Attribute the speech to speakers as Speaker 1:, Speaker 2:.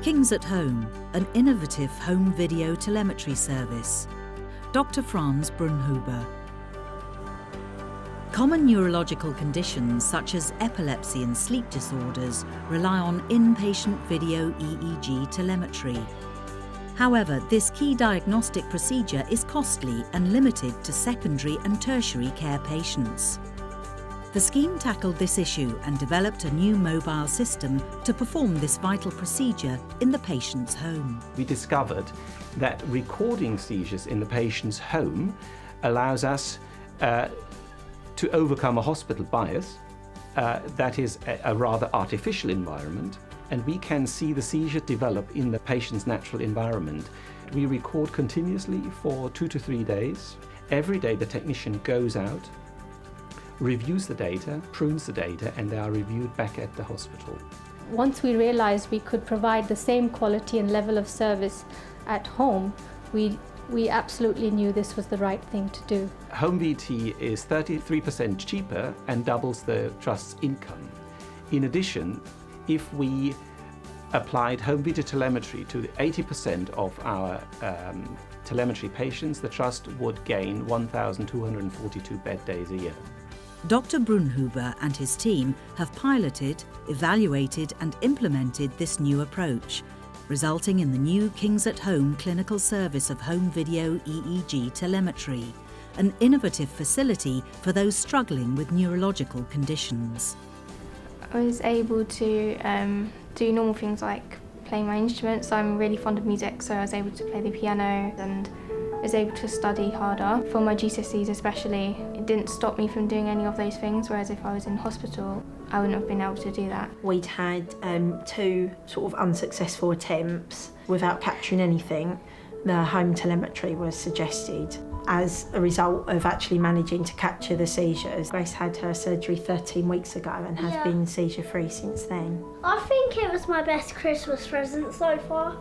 Speaker 1: Kings at Home, an innovative home video telemetry service. Dr. Franz Brunnhuber. Common neurological conditions such as epilepsy and sleep disorders rely on inpatient video EEG telemetry. However, this key diagnostic procedure is costly and limited to secondary and tertiary care patients. The scheme tackled this issue and developed a new mobile system to perform this vital procedure in the patient's home.
Speaker 2: We discovered that recording seizures in the patient's home allows us to overcome a hospital bias that is a rather artificial environment, and we can see the seizure develop in the patient's natural environment. We record continuously for 2 to 3 days. Every day the technician goes out, reviews the data, prunes the data, and they are reviewed back at the hospital.
Speaker 3: Once we realized we could provide the same quality and level of service at home, we absolutely knew this was the right thing to do.
Speaker 2: Home VT is 33% cheaper and doubles the trust's income. In addition, if we applied home video telemetry to 80% of our telemetry patients, the trust would gain 1,242 bed days a year.
Speaker 1: Dr. Brunnhuber and his team have piloted, evaluated and implemented this new approach, resulting in the new Kings at Home clinical service of home video EEG telemetry, an innovative facility for those struggling with neurological conditions.
Speaker 4: I was able to do normal things like play my instruments. I'm really fond of music, so I was able to play the piano and was able to study harder. For my GCSEs especially, it didn't stop me from doing any of those things, whereas if I was in hospital, I wouldn't have been able to do that.
Speaker 5: We'd had 2 sort of unsuccessful attempts without capturing anything. The home telemetry was suggested as a result of actually managing to capture the seizures. Grace had her surgery 13 weeks ago and has been seizure-free since then.
Speaker 6: I think it was my best Christmas present so far.